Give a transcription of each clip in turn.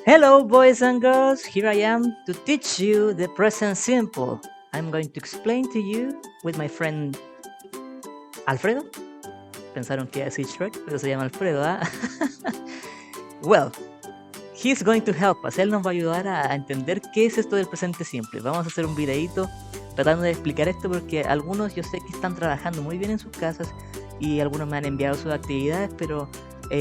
Hello, boys and girls. Here I am to teach you the present simple. I'm going to explain to you with my friend Alfredo. Pensaron que iba a decir Shrek, pero se llama Alfredo, ¿ah? Well, he's going to help us. Él nos va a ayudar a entender qué es esto del presente simple. Vamos a hacer un videito tratando de explicar esto porque algunos yo sé que están trabajando muy bien en sus casas y algunos me han enviado sus actividades, pero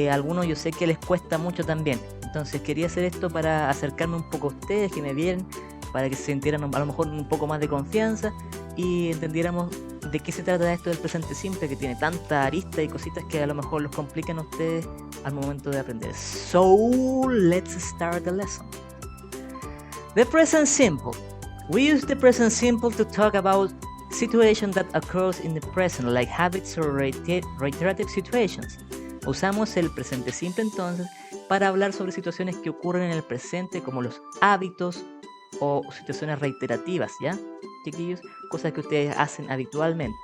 algunos yo sé que les cuesta mucho también. Entonces quería hacer esto para acercarme un poco a ustedes, que me vieran, para que se sintieran a lo mejor un poco más de confianza y entendiéramos de qué se trata esto del presente simple, que tiene tanta arista y cositas que a lo mejor los complican a ustedes al momento de aprender. So, let's start the lesson. The present simple. We use the present simple to talk about situations that occurs in the present, like habits or reiterative situations. Usamos el presente simple entonces para hablar sobre situaciones que ocurren en el presente, como los hábitos o situaciones reiterativas, ¿ya? Chiquillos, cosas que ustedes hacen habitualmente.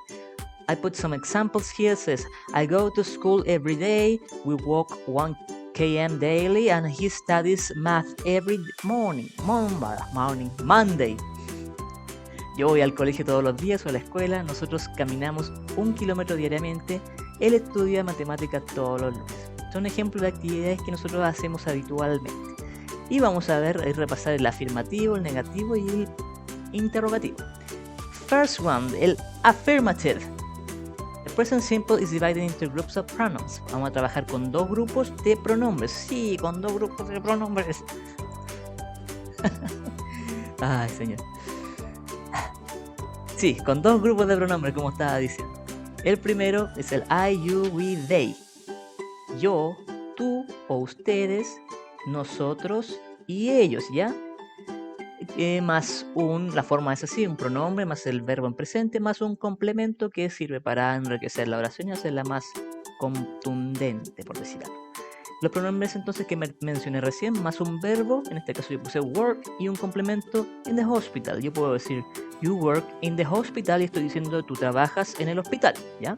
I put some examples here. It says, I go to school every day, we walk 1 km daily, and he studies math every morning. Monday. Yo voy al colegio todos los días o a la escuela, nosotros caminamos 1 kilómetro diariamente, él estudia matemáticas todos los lunes. Son ejemplos de actividades que nosotros hacemos habitualmente. Y vamos a ver y repasar el afirmativo, el negativo y el interrogativo. First one, el affirmative. The present simple is divided into groups of pronouns. Vamos a trabajar con dos grupos de pronombres. Sí, con dos grupos de pronombres. Ay, señor. Sí, con dos grupos de pronombres, como estaba diciendo. El primero es el I, you, we, they. Yo, tú o ustedes, nosotros y ellos, ¿ya? Más la forma es así, un pronombre más el verbo en presente más un complemento que sirve para enriquecer la oración y hacerla más contundente, por decir algo. Los pronombres entonces que mencioné recién, más un verbo, en este caso yo puse work, y un complemento in the hospital. Yo puedo decir you work in the hospital y estoy diciendo tú trabajas en el hospital, ¿ya?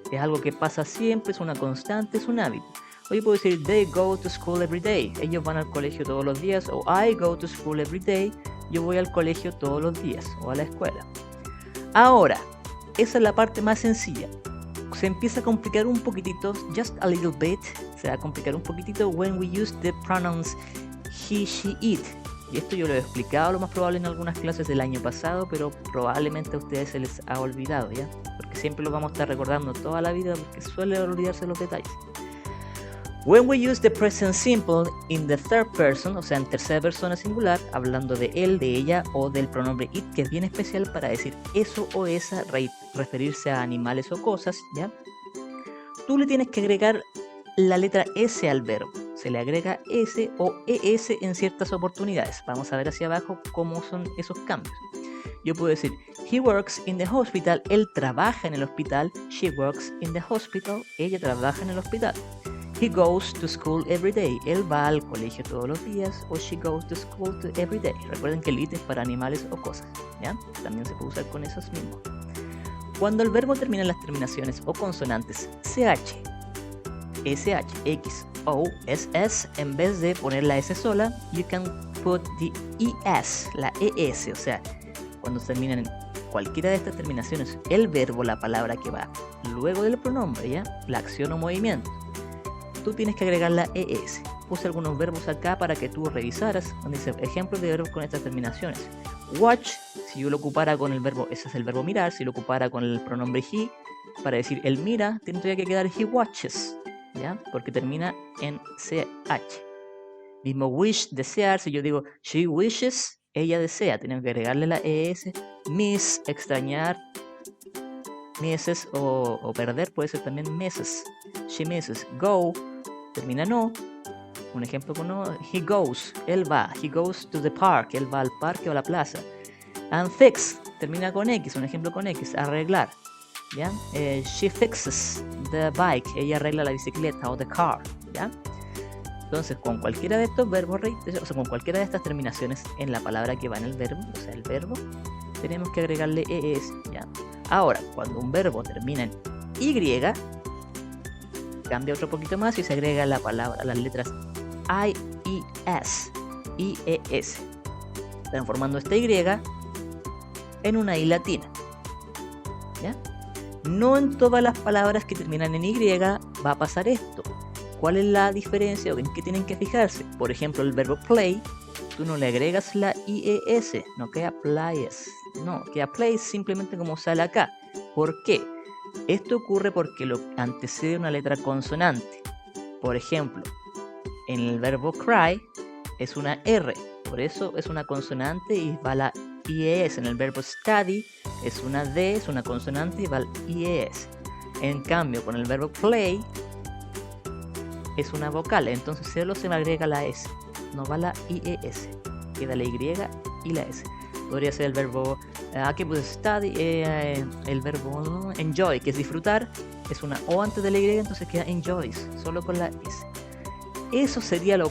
Es algo que pasa siempre, es una constante, es un hábito. O yo puedo decir they go to school every day. Ellos van al colegio todos los días. O I go to school every day. Yo voy al colegio todos los días o a la escuela. Ahora, esa es la parte más sencilla. Se empieza a complicar un poquitito, just a little bit. Se va a complicar un poquitito when we use the pronouns he, she, it. Y esto yo lo he explicado lo más probable en algunas clases del año pasado, pero probablemente a ustedes se les ha olvidado, ¿ya? Porque siempre lo vamos a estar recordando toda la vida porque suele olvidarse los detalles. When we use the present simple in the third person, o sea en tercera persona singular, hablando de él, de ella o del pronombre it, que es bien especial para decir eso o esa, referirse a animales o cosas, ¿ya? Tú le tienes que agregar la letra S al verbo. Se le agrega S o ES en ciertas oportunidades. Vamos a ver hacia abajo cómo son esos cambios. Yo puedo decir, he works in the hospital, él trabaja en el hospital. She works in the hospital, ella trabaja en el hospital. He goes to school every day, él va al colegio todos los días. O she goes to school every day. Recuerden que el it es para animales o cosas, ¿ya? También se puede usar con esos mismos. Cuando el verbo termina en las terminaciones o consonantes CH, SH, X, O, SS, en vez de poner la S sola, you can put the ES, la ES, o sea, cuando terminan en cualquiera de estas terminaciones, el verbo, la palabra que va luego del pronombre, ¿ya? La acción o movimiento, tú tienes que agregar la ES. Puse algunos verbos acá para que tú revisaras, donde dice ejemplos de verbos con estas terminaciones. Watch, si yo lo ocupara con el verbo, ese es el verbo mirar, si lo ocupara con el pronombre he, para decir él mira, tendría que quedar he watches, ¿ya? Porque termina en CH. Mismo wish, desear, si yo digo she wishes, ella desea, tenemos que agregarle la ES. Miss, extrañar, meses o perder, puede ser también meses. She misses. Go, termina no. Un ejemplo con no, he goes, él va. He goes to the park, él va al parque o a la plaza. And fix, termina con X, un ejemplo con X, arreglar. ¿Ya? She fixes the bike, ella arregla la bicicleta o the car, ¿ya? Entonces, con cualquiera de estos verbos, o sea, con cualquiera de estas terminaciones en la palabra que va en el verbo, o sea, el verbo, tenemos que agregarle ES, ¿ya? Ahora, cuando un verbo termina en Y, cambia otro poquito más y se agrega la palabra, las letras I, E, S. IES, transformando esta Y en una I latina. ¿Ya? No en todas las palabras que terminan en Y va a pasar esto. ¿Cuál es la diferencia o en qué tienen que fijarse? Por ejemplo, el verbo play, tú no le agregas la IES, no queda plays, no, queda plays simplemente como sale acá. ¿Por qué? Esto ocurre porque lo antecede una letra consonante. Por ejemplo, en el verbo cry es una R, por eso es una consonante y va la IES. En el verbo study es una D, es una consonante y va la IES. En cambio, con el verbo play es una vocal, entonces solo se me agrega la S, no va la IES, queda la Y y la S. Podría ser el verbo, aquí pues study, el verbo enjoy, que es disfrutar, es una O antes de la Y, entonces queda enjoys, solo con la S. Eso sería lo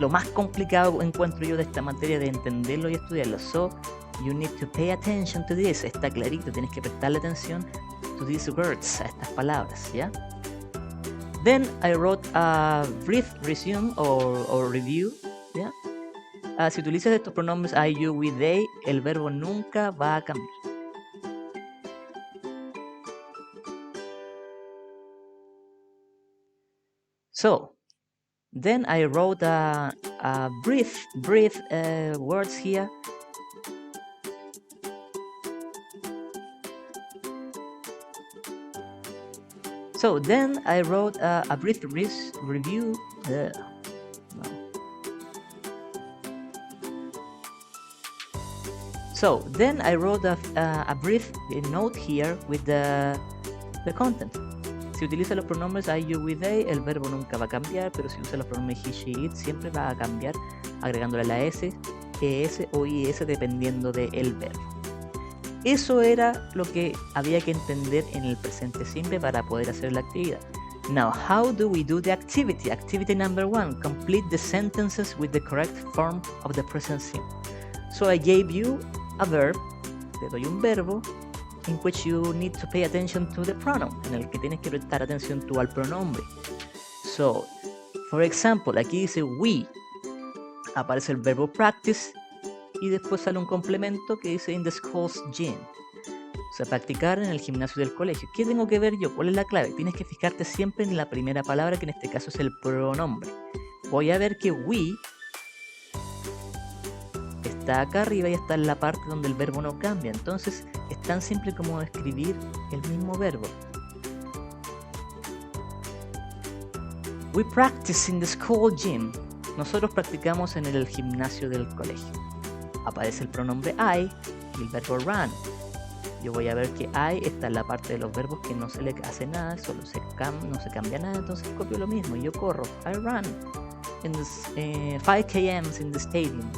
más complicado, encuentro yo, de esta materia, de entenderlo y estudiarlo. So, you need to pay attention to this. Está clarito, tienes que prestarle atención to these words, a estas palabras, ¿ya? Then I wrote a brief resume or review, ¿ya? Si utilizas estos pronombres I, you, we, they, el verbo nunca va a cambiar. So, then I wrote a brief words here. So then I wrote a brief review. So then I wrote a brief note here with the content. Si utiliza los pronombres I, you, we, they, el verbo nunca va a cambiar, pero si usa los pronombres he, she, it, siempre va a cambiar, agregándole la S, ES o IS dependiendo del verbo. Eso era lo que había que entender en el presente simple para poder hacer la actividad. Now, how do we do the activity? Activity number 1, complete the sentences with the correct form of the present simple. So I gave you a verb, te doy un verbo, in which you need to pay attention to the pronoun, en el que tienes que prestar atención tú al pronombre. So, for example, aquí dice we, aparece el verbo practice, y después sale un complemento que dice in the school's gym. O sea, practicar en el gimnasio del colegio. ¿Qué tengo que ver yo? ¿Cuál es la clave? Tienes que fijarte siempre en la primera palabra, que en este caso es el pronombre. Voy a ver que we está acá arriba y está en la parte donde el verbo no cambia. Entonces es tan simple como escribir el mismo verbo. We practice in the school gym. Nosotros practicamos en el gimnasio del colegio. Aparece el pronombre I y el verbo run. Yo voy a ver que I está en la parte de los verbos que no se le hace nada, solo no se cambia nada, entonces copio lo mismo. Yo corro. I run in the 5 km in the stadium.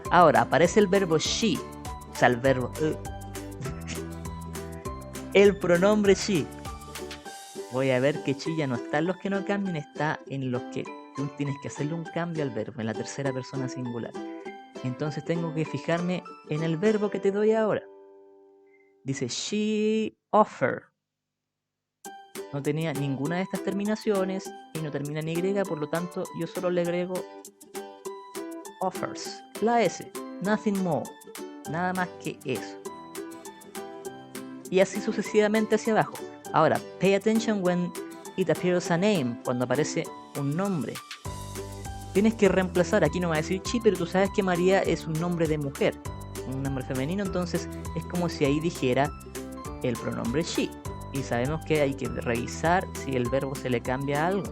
Ahora aparece el verbo she, o sea, el verbo el pronombre she. Voy a ver que she ya no está en los que no cambian, está en los que tú tienes que hacerle un cambio al verbo, en la tercera persona singular. Entonces tengo que fijarme en el verbo que te doy ahora. Dice she offer. No tenía ninguna de estas terminaciones y no termina en Y, por lo tanto yo solo le agrego offers, la S, nothing more, nada más que eso. Y así sucesivamente hacia abajo. Ahora, pay attention when it appears a name, cuando aparece un nombre. Tienes que reemplazar, aquí no va a decir she, pero tú sabes que María es un nombre de mujer, un nombre femenino, entonces es como si ahí dijera el pronombre she. Y sabemos que hay que revisar si el verbo se le cambia a algo.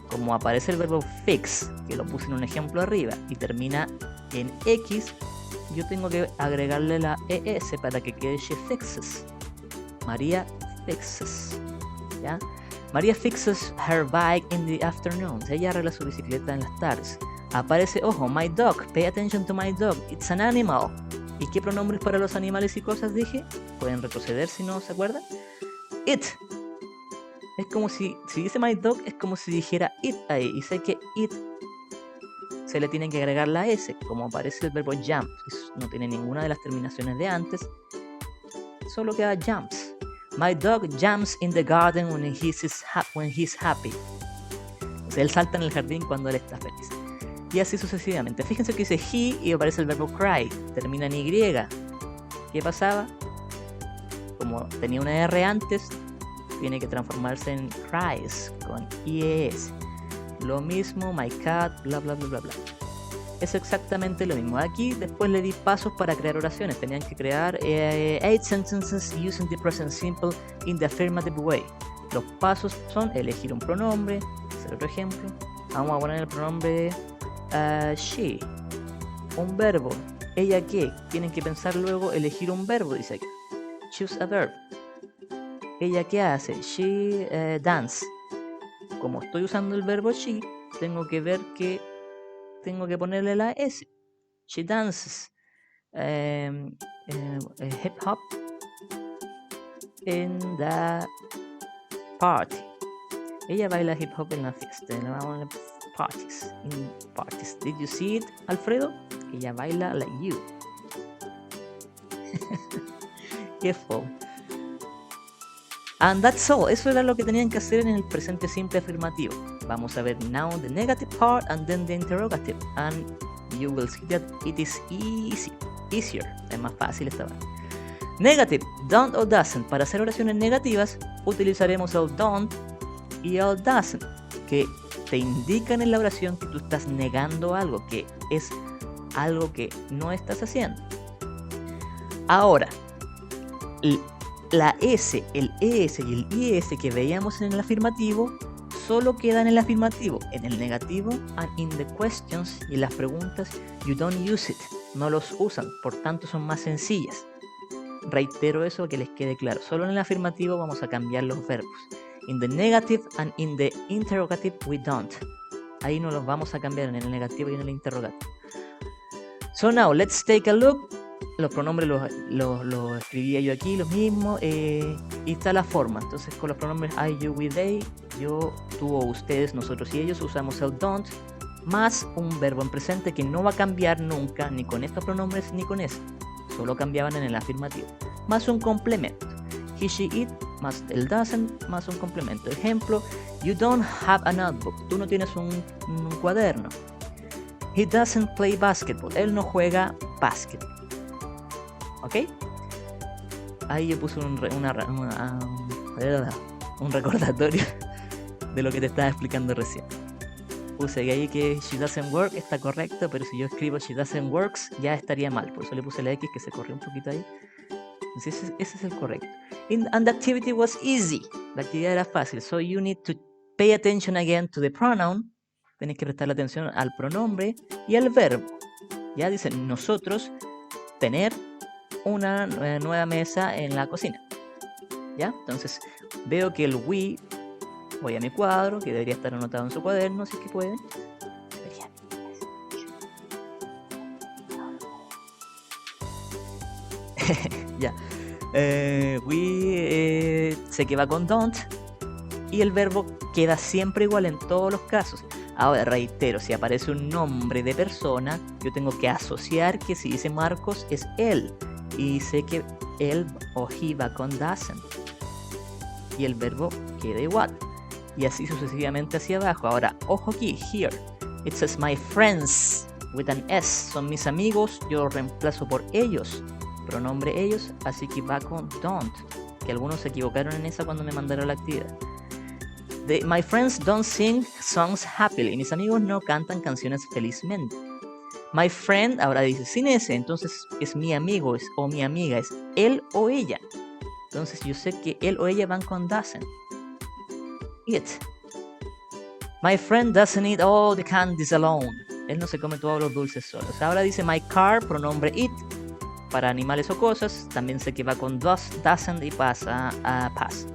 Como aparece el verbo fix, que lo puse en un ejemplo arriba, y termina en X, yo tengo que agregarle la ES para que quede she fixes. María fixes. ¿Ya? María fixes her bike in the afternoon. Ella arregla su bicicleta en las tardes. Aparece, ojo, my dog. Pay attention to my dog. It's an animal. ¿Y qué pronombres para los animales y cosas dije? Pueden retroceder si no se acuerdan. It. Es como si dice my dog, es como si dijera it ahí. Y sé que it se le tiene que agregar la S, como aparece el verbo jump. No tiene ninguna de las terminaciones de antes. Solo queda jumps. My dog jumps in the garden when he's happy. O sea, él salta en el jardín cuando él está feliz. Y así sucesivamente. Fíjense que dice he y aparece el verbo cry. Termina en Y. ¿Qué pasaba? Como tenía una R antes, tiene que transformarse en cries con IES. Lo mismo, my cat, bla bla bla bla bla. Es exactamente lo mismo. Aquí después le di pasos para crear oraciones. Tenían que crear 8 sentences using the present simple in the affirmative way. Los pasos son elegir un pronombre. Hacer otro ejemplo. Vamos a poner el pronombre she. Un verbo. ¿Ella qué? Tienen que pensar luego elegir un verbo, dice aquí. Choose a verb. ¿Ella qué hace? She dance. Como estoy usando el verbo she, tengo que ver que tengo que ponerle la S. She dances hip hop in the party. Ella baila hip hop en la fiesta, en la parties. In parties. Did you see it, Alfredo? Ella baila like you. Qué fue. And that's all. Eso era lo que tenían que hacer en el presente simple afirmativo. Vamos a ver now the negative part and then the interrogative. And you will see that it is easier. Es más fácil esta vez. Negative, don't or doesn't. Para hacer oraciones negativas utilizaremos el don't y el doesn't, que te indican en la oración que tú estás negando algo, que es algo que no estás haciendo. Ahora, la S, el ES y el IS que veíamos en el afirmativo solo quedan en el afirmativo. En el negativo and in the questions y en las preguntas you don't use it, no los usan, por tanto son más sencillas. Reitero eso, que les quede claro. Solo en el afirmativo vamos a cambiar los verbos. In the negative and in the interrogative we don't. Ahí no los vamos a cambiar en el negativo y en el interrogativo. So now let's take a look. Los pronombres los escribía yo aquí, los mismos, y está la forma. Entonces con los pronombres I, you, we, they, yo, tú o ustedes, nosotros y ellos, usamos el don't más un verbo en presente que no va a cambiar nunca, ni con estos pronombres ni con este. Solo cambiaban en el afirmativo. Más un complemento. He, she, it, más el doesn't, más un complemento. Ejemplo, you don't have a notebook. Tú no tienes un cuaderno. He doesn't play basketball. Él no juega básquet. ¿Ok? Ahí yo puse un recordatorio de lo que te estaba explicando recién. Puse ahí que she doesn't work, está correcto, pero si yo escribo she doesn't works, ya estaría mal. Por eso le puse la X, que se corrió un poquito ahí. Entonces ese es el correcto. And the activity was easy. La actividad era fácil. So you need to pay attention again to the pronoun. Tienes que prestarle atención al pronombre y al verbo. Ya dicen nosotros tener una nueva mesa en la cocina. ¿Ya? Entonces veo que el we, voy a mi cuadro, que debería estar anotado en su cuaderno, si es que pueden. Ya. We sé que va con don't y el verbo queda siempre igual en todos los casos. Ahora reitero, si aparece un nombre de persona, yo tengo que asociar que si dice Marcos es él. Y sé que él o he va con doesn't. Y el verbo queda igual. Y así sucesivamente hacia abajo. Ahora, ojo aquí, here. It says my friends with an S. Son mis amigos, yo lo reemplazo por ellos. Pronombre ellos, así que va con don't. Que algunos se equivocaron en esa cuando me mandaron la actividad. My friends don't sing songs happily. Mis amigos no cantan canciones felizmente. My friend, ahora dice sin ese, entonces es mi amigo o mi amiga, es él o ella. Entonces yo sé que él o ella van con doesn't. It. My friend doesn't eat all the candies alone. Él no se come todos los dulces solos. Ahora dice my car, pronombre it, para animales o cosas. También sé que va con doesn't y pasa a pass.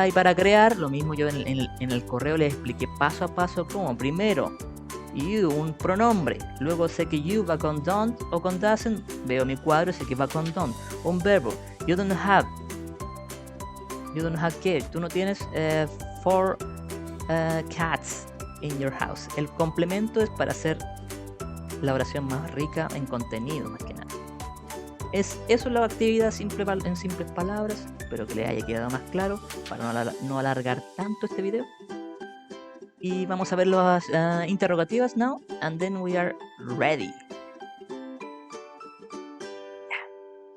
Y para crear, lo mismo yo en el correo les expliqué paso a paso cómo. Primero, you, un pronombre. Luego sé que you va con don't o con doesn't. Veo mi cuadro y sé que va con don't. Un verbo. You don't have. You don't have ¿qué? Tú no tienes 4 cats in your house. El complemento es para hacer la oración más rica en contenido, más que nada. Eso es la actividad en simples palabras. Espero que les haya quedado más claro para no alargar tanto este video. Y vamos a ver las interrogativas now, and then we are ready.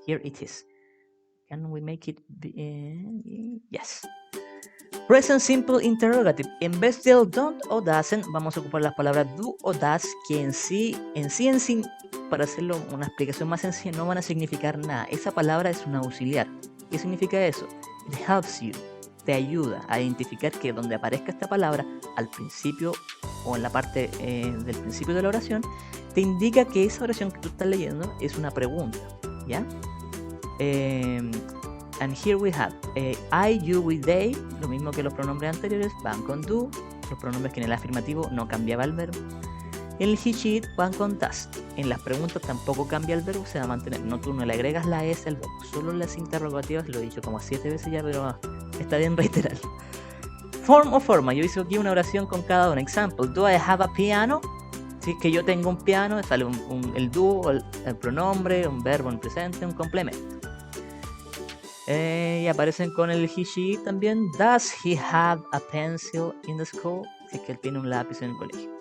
Here it is. Can we make it? Yes. Present simple interrogative. En vez del don't o doesn't, vamos a ocupar las palabras do o does, que en sí, para hacerlo una explicación más sencilla, no van a significar nada. Esa palabra es un auxiliar. ¿Qué significa eso? It helps you. Te ayuda a identificar que donde aparezca esta palabra al principio o en la parte del principio de la oración, te indica que esa oración que tú estás leyendo es una pregunta, ¿ya? And here we have I, you, we, they, lo mismo que los pronombres anteriores, van con do, los pronombres que en el afirmativo no cambiaba el verbo. En el he, she, it van con does. En las preguntas tampoco cambia el verbo, se va a mantener. No, tú no le agregas la S al verbo. Solo en las interrogativas, lo he dicho como 7 veces ya, pero está bien reiterar. Form o forma. Yo hice aquí una oración con cada una. Example, do I have a piano? Si es que yo tengo un piano, sale el do, el pronombre, un verbo en presente, un complemento. Y aparecen con el he, she, it también. Does he have a pencil in the school? Si es que él tiene un lápiz en el colegio.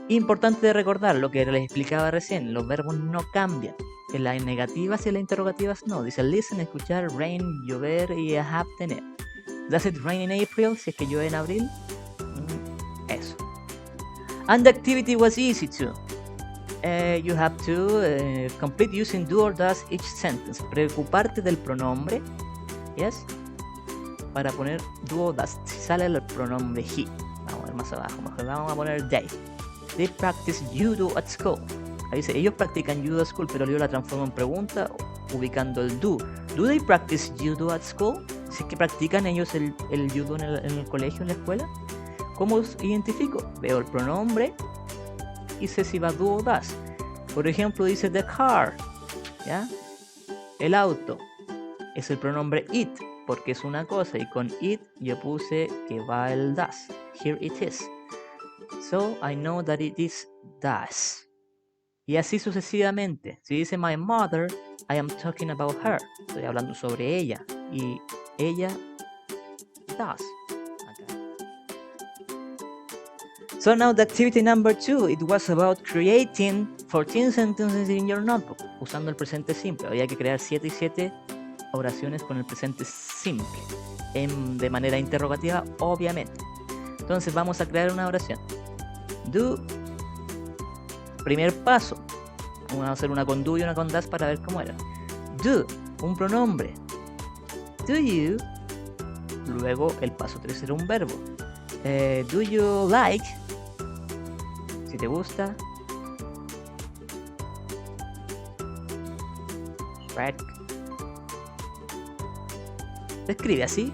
Importante de recordar lo que les explicaba recién, los verbos no cambian. En las negativas y en las interrogativas no. Dice listen, escuchar, rain, llover y have, tener. Does it rain in April? Si es que llueve en abril. Eso. And the activity was easy too. You have to complete using do or does each sentence. Preocuparte del pronombre, yes, para poner do or does. Si sale el pronombre he, vamos a ver más abajo, mejor vamos a poner they. They practice judo at school. Ahí dice, ellos practican judo at school, pero yo la transformo en pregunta ubicando el do. Do they practice judo at school? Si es que practican ellos el judo en el colegio, en la escuela. ¿Cómo los identifico? Veo el pronombre y sé si va do o does. Por ejemplo, dice the car, ¿ya? El auto. Es el pronombre it, porque es una cosa, y con it yo puse que va el does. Here it is. So I know that it is does. Y así sucesivamente. Si dice my mother, I am talking about her. Estoy hablando sobre ella. Y ella does. So now the activity number 2, it was about creating 14 sentences in your notebook, usando el presente simple. Había que crear 7 y 7 oraciones con el presente simple, de manera interrogativa, obviamente. Entonces vamos a crear una oración. Do, primer paso. Vamos a hacer una con do y una con does para ver cómo era. Do, un pronombre. Do you, luego el paso 3 será un verbo. Do you like, si te gusta. Shrek. Se escribe así.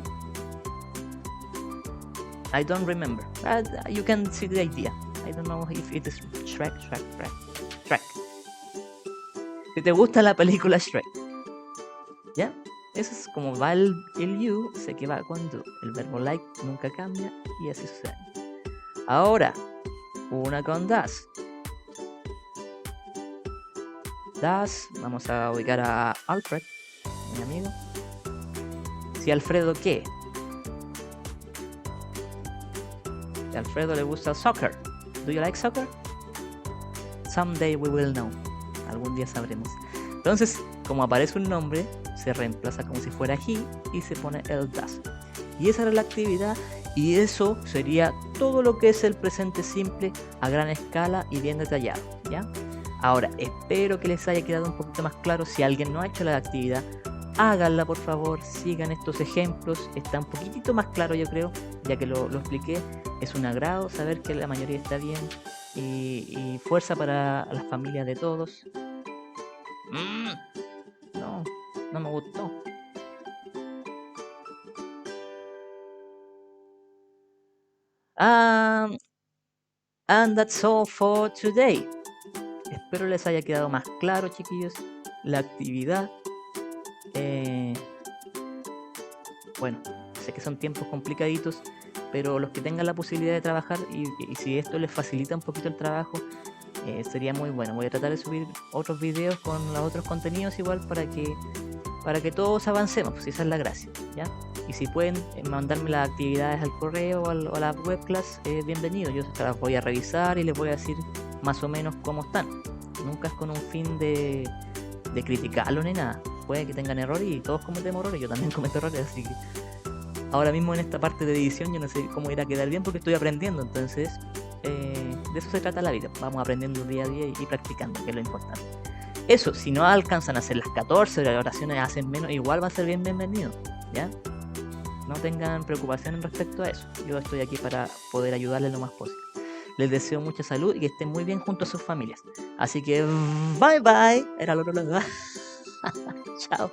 I don't remember, but you can see the idea. I don't know if it is Shrek. Si te gusta la película Shrek, ¿ya? Eso es como va el you, sé que va con do. El verbo like nunca cambia y así sucede. Ahora, una con does. Does, vamos a ubicar a Alfred, mi amigo. Si Alfredo, ¿qué? Si Alfredo le gusta soccer. Do you like soccer? Someday we will know. Algún día sabremos. Entonces, como aparece un nombre, se reemplaza como si fuera he y se pone el does. Y esa era la actividad, y eso sería todo lo que es el presente simple a gran escala y bien detallado, ¿ya? Ahora, espero que les haya quedado un poquito más claro. Si alguien no ha hecho la actividad, háganla por favor, sigan estos ejemplos. Está un poquitito más claro, yo creo, ya que lo expliqué. Es un agrado saber que la mayoría está bien, y fuerza para las familias de todos. No me gustó. And that's all for today. Espero les haya quedado más claro, chiquillos, la actividad. Bueno, sé que son tiempos complicaditos, pero los que tengan la posibilidad de trabajar y si esto les facilita un poquito el trabajo, sería muy bueno. Voy a tratar de subir otros videos con los otros contenidos igual para para que todos avancemos, pues esa es la gracia, ¿ya? Y si pueden mandarme las actividades al correo o a la webclass, bienvenido. Yo se las voy a revisar y les voy a decir más o menos cómo están. Nunca es con un fin de criticarlo ni nada. Puede que tengan errores y todos cometemos errores, yo también cometo errores, así que ahora mismo en esta parte de edición yo no sé cómo irá a quedar bien porque estoy aprendiendo, entonces de eso se trata la vida. Vamos aprendiendo día a día y practicando, que es lo importante. Eso, si no alcanzan a hacer las 14 oraciones, hacen menos, igual va a ser bienvenido, ¿ya? No tengan preocupación respecto a eso. Yo estoy aquí para poder ayudarles lo más posible. Les deseo mucha salud y que estén muy bien junto a sus familias. Así que, bye bye. Era lo Chao.